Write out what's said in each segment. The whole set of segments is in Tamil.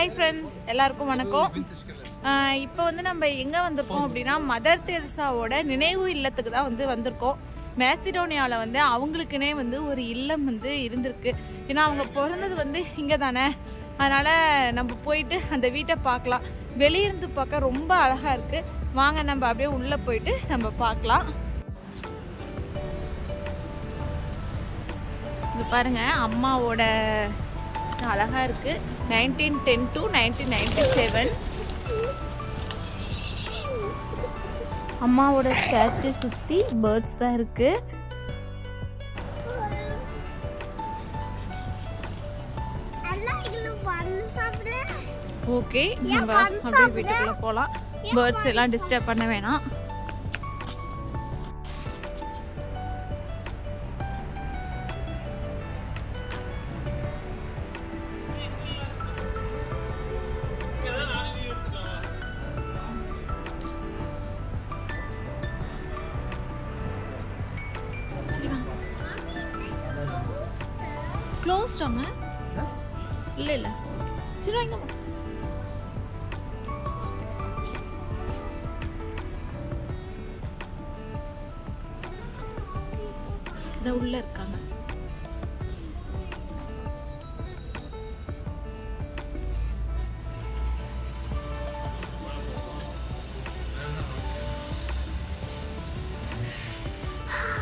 ஹாய் ஃப்ரெண்ட்ஸ், எல்லாருக்கும் வணக்கம். இப்போ வந்து நம்ம எங்கே வந்திருக்கோம் அப்படின்னா மதர் தெரசாவோட நினைவு இல்லத்துக்கு தான் வந்திருக்கோம். மேசிடோனியாவில் அவங்களுக்குனே ஒரு இல்லம் இருந்திருக்கு. ஏன்னா அவங்க பிறந்தது இங்கே தானே, அதனால் நம்ம போயிட்டு அந்த வீட்டை பார்க்கலாம். வெளியிருந்து பார்க்க ரொம்ப அழகாக இருக்குது. வாங்க நம்ம அப்படியே உள்ளே போயிட்டு நம்ம பார்க்கலாம். இது பாருங்க, அம்மாவோட அழகா இருக்கு. 1910 to 1997 அம்மாவோட ஸ்டாச்சு சுத்தி பேர்ட்ஸ் தான் இருக்கு. ஓகே, நம்ம அப்படியே வீட்டுக்குள்ள போலாம். பேர்ட்ஸ் எல்லாம் டிஸ்டர்ப் பண்ண வேணாம். க்ளோஸ்ட் ஆமா? இல்ல இல்ல, சரி வாங்க. இத உள்ள இருக்காங்க.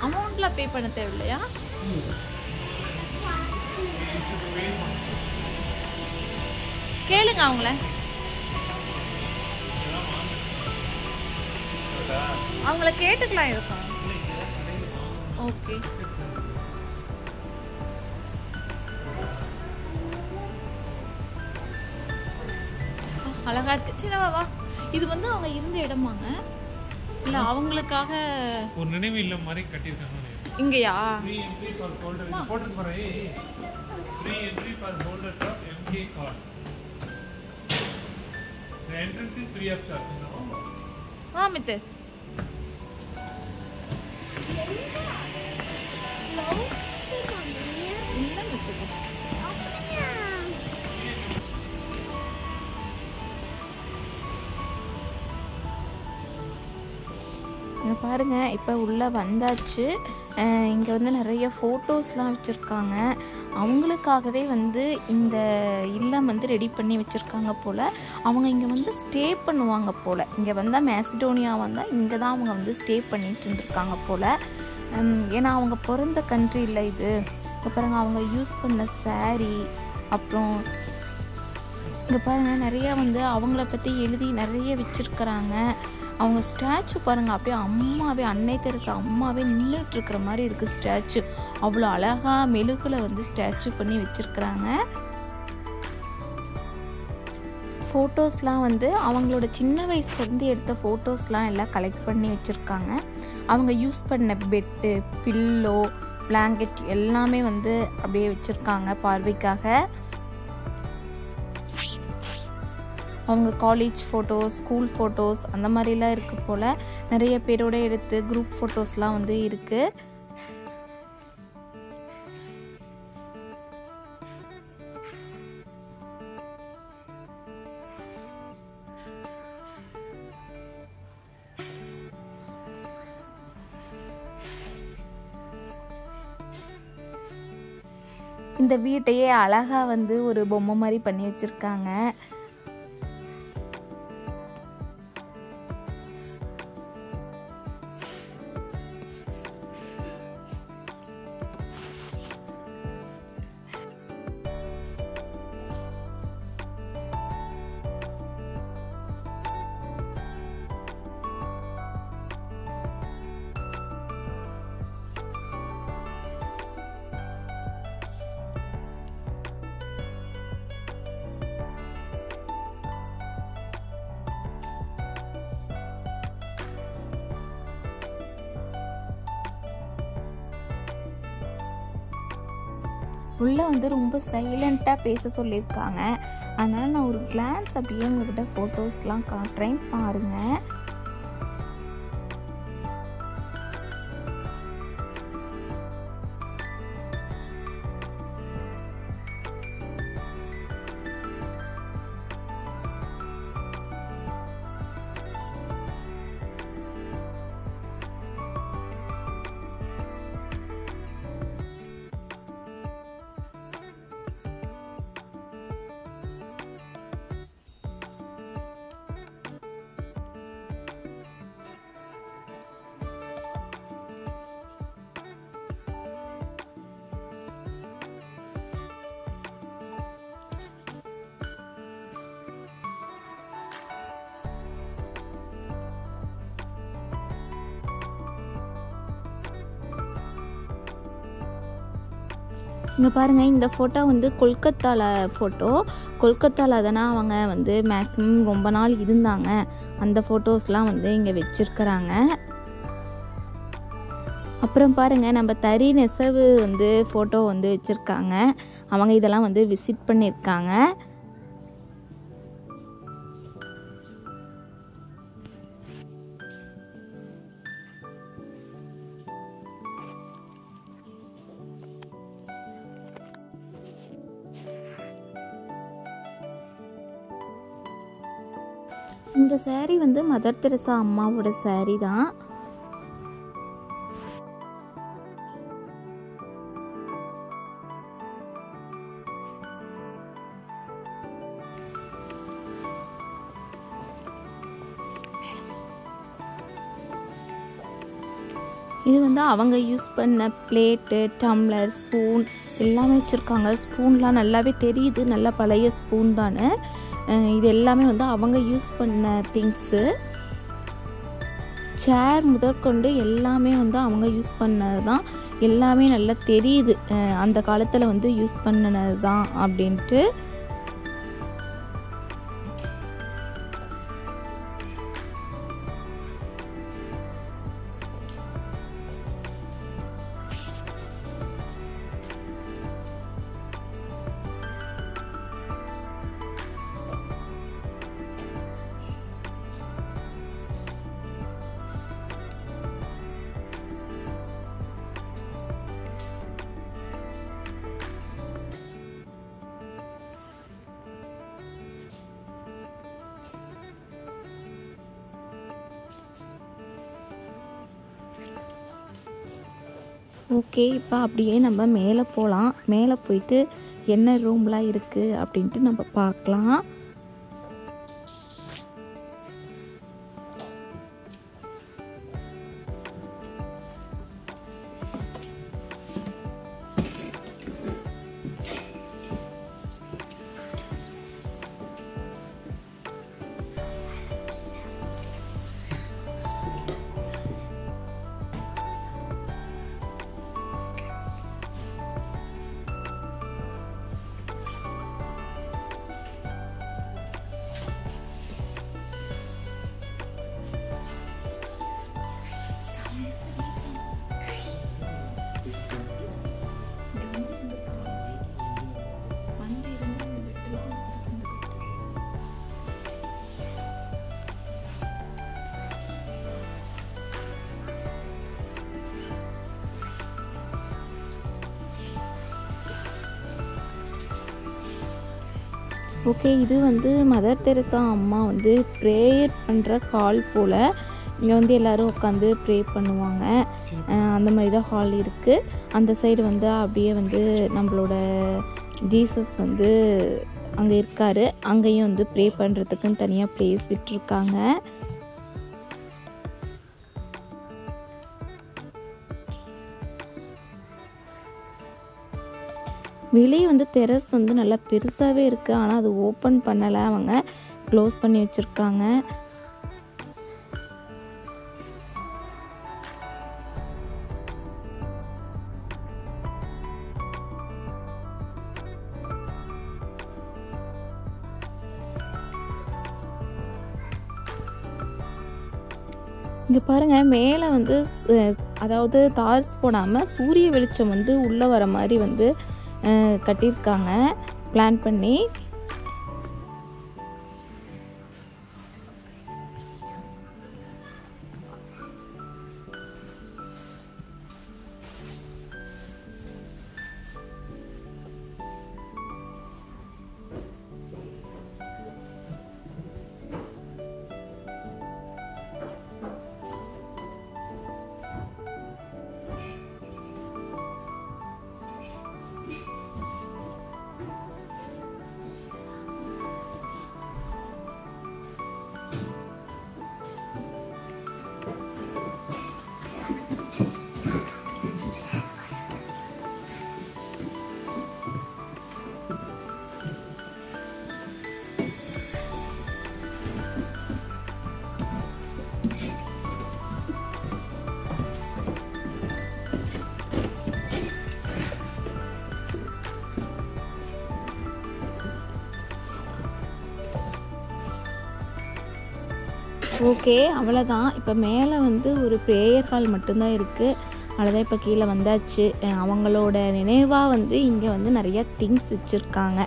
அமௌண்ட்லாம் பே பண்ண தேவையில்லையா? கேளுங்க அவங்கள. அவங்கள கேட்டுக்கலாம் இருக்கும். ஓகே, அழகா இருக்கு. சின்னவா வா. இது அவங்க இருந்த இடமாங்க இல்ல அவங்களுக்காக ஒரு நினைவு இல்லம் மாதிரி கட்டியிருக்காங்க. இங்கயா? Free entry for holders. போட்டு போறேன். Free entry for holders of MK card. The entrance is free of charge. வா மித்து. இங்கே பாருங்க, இப்போ உள்ளே வந்தாச்சு. இங்கே நிறைய ஃபோட்டோஸ்லாம் வச்சுருக்காங்க. அவங்களுக்காகவே இந்த இல்லம் ரெடி பண்ணி வச்சுருக்காங்க போல். அவங்க இங்கே ஸ்டே பண்ணுவாங்க போல். இங்கே வந்தால் மேசிடோனியா வந்தால் இங்கே தான் அவங்க ஸ்டே பண்ணிட்டு இருந்திருக்காங்க போல். ஏன்னா அவங்க பிறந்த கண்ட்ரி இல்லை இது. இப்போ பாருங்க, அவங்க யூஸ் பண்ண சாரீ, அப்புறம் இங்கே பாருங்கள் நிறையா அவங்கள பற்றி எழுதி நிறைய வச்சுருக்கிறாங்க. அவங்க ஸ்டாச்சு பாருங்கள், அப்படியே அம்மாவே, அன்னை தெரசா அம்மாவே நின்றுட்டு இருக்கிற மாதிரி இருக்குது ஸ்டாச்சு. அவ்வளோ அழகாக மெழுகுல ஸ்டாச்சு பண்ணி வச்சுருக்குறாங்க. ஃபோட்டோஸ்லாம் அவங்களோட சின்ன வயசுலேருந்து எடுத்த ஃபோட்டோஸ்லாம் எல்லாம் கலெக்ட் பண்ணி வச்சுருக்காங்க. அவங்க யூஸ் பண்ண பெட்டு, பில்லோ, பிளாங்கெட் எல்லாமே அப்படியே வச்சுருக்காங்க பார்வைக்காக. அவங்க காலேஜ் ஃபோட்டோஸ், ஸ்கூல் ஃபோட்டோஸ் அந்த மாதிரிலாம் இருக்குது போல். நிறைய பேரோட எடுத்து குரூப் ஃபோட்டோஸ்லாம் இருக்குது. இந்த வீட்டையே அழகாக ஒரு பொம்மை மாதிரி பண்ணி வச்சுருக்காங்க. உள்ளே ரொம்ப சைலண்ட்டாக பேச சொல்லியிருக்காங்க. அதனால் நான் ஒரு கிளான்ஸ் அப்படியே உங்கள்கிட்ட ஃபோட்டோஸ்லாம் காட்டுறேன் பாருங்கள். இங்கே பாருங்கள், இந்த ஃபோட்டோ வந்து கொல்கத்தாவில் ஃபோட்டோ. கொல்கத்தாவில் தானே அவங்க வந்து மேக்ஸிமம் ரொம்ப நாள் இருந்தாங்க. அந்த ஃபோட்டோஸ்லாம் வந்து இங்கே வச்சுருக்கிறாங்க. அப்புறம் பாருங்கள், நம்ம தறி நெசவு வந்து ஃபோட்டோ வந்து வச்சுருக்காங்க. அவங்க இதெல்லாம் வந்து விசிட் பண்ணியிருக்காங்க. இந்த saree வந்து மதர் தெரசா அம்மாவோட saree தான். இது வந்து அவங்க யூஸ் பண்ண பிளேட்டு, டம்ளர், ஸ்பூன் எல்லாமே வச்சுருக்காங்க. ஸ்பூன்லாம் நல்லாவே தெரியுது, நல்லா பழைய ஸ்பூன் தானே. இது எல்லாமே வந்து அவங்க யூஸ் பண்ண திங்ஸு. சேர் முதற்கொண்டு எல்லாமே வந்து அவங்க யூஸ் பண்ணது தான். எல்லாமே நல்லா தெரியுது அந்த காலத்தில் வந்து யூஸ் பண்ணினது தான் அப்படின்ட்டு. ஓகே, இப்போ அப்படியே நம்ம மேலே போகலாம். மேலே போயிட்டு என்ன ரூம்லாம் இருக்குது அப்படின்ட்டு நம்ம பார்க்கலாம். ஓகே, இது வந்து மதர் தெரசா அம்மா வந்து ப்ரேயர் பண்ணுற ஹால் போல். இங்கே வந்து எல்லோரும் உட்காந்து ப்ரே பண்ணுவாங்க. அந்த மாதிரி தான் ஹால் இருக்குது. அந்த சைடு வந்து அப்படியே வந்து நம்மளோட ஜீசஸ் வந்து அங்கே இருக்கார். அங்கேயும் வந்து ப்ரே பண்ணுறதுக்குன்னு தனியாக ப்ளேஸ் விட்டுருக்காங்க. வெளியே வந்து டெரஸ் வந்து நல்லா பெருசாகவே இருக்குது. ஆனால் அது ஓப்பன் பண்ணலை, அவங்க க்ளோஸ் பண்ணி வச்சுருக்காங்க. இங்கே பாருங்கள், மேலே வந்து அதாவது தார்ஸ் போடாமல் சூரிய வெளிச்சம் வந்து உள்ளே வர மாதிரி வந்து கட்டியிருக்காங்க பிளான் பண்ணி. ஓகே, அவ்வளோதான். இப்போ மேலே வந்து ஒரு ப்ரேயர் ஹால் மட்டும்தான் இருக்குது. அவ்வளோதான், இப்போ கீழே வந்தாச்சு. அவங்களோட நினைவாக வந்து இங்கே வந்து நிறையா திங்ஸ் வச்சுருக்காங்க.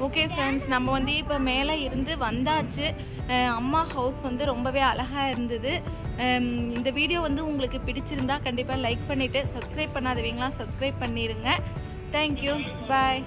ஓகே ஃப்ரெண்ட்ஸ், நம்ம வந்து இப்போ மேலே இருந்து வந்தாச்சு. அம்மா ஹவுஸ் வந்து ரொம்பவே அழகாக இருந்தது. இந்த வீடியோ வந்து உங்களுக்கு பிடிச்சிருந்தா கண்டிப்பாக லைக் பண்ணிவிட்டு, சப்ஸ்கிரைப் பண்ணாதவங்களாம் சப்ஸ்கிரைப் பண்ணிடுங்க. தேங்க்யூ, பாய்.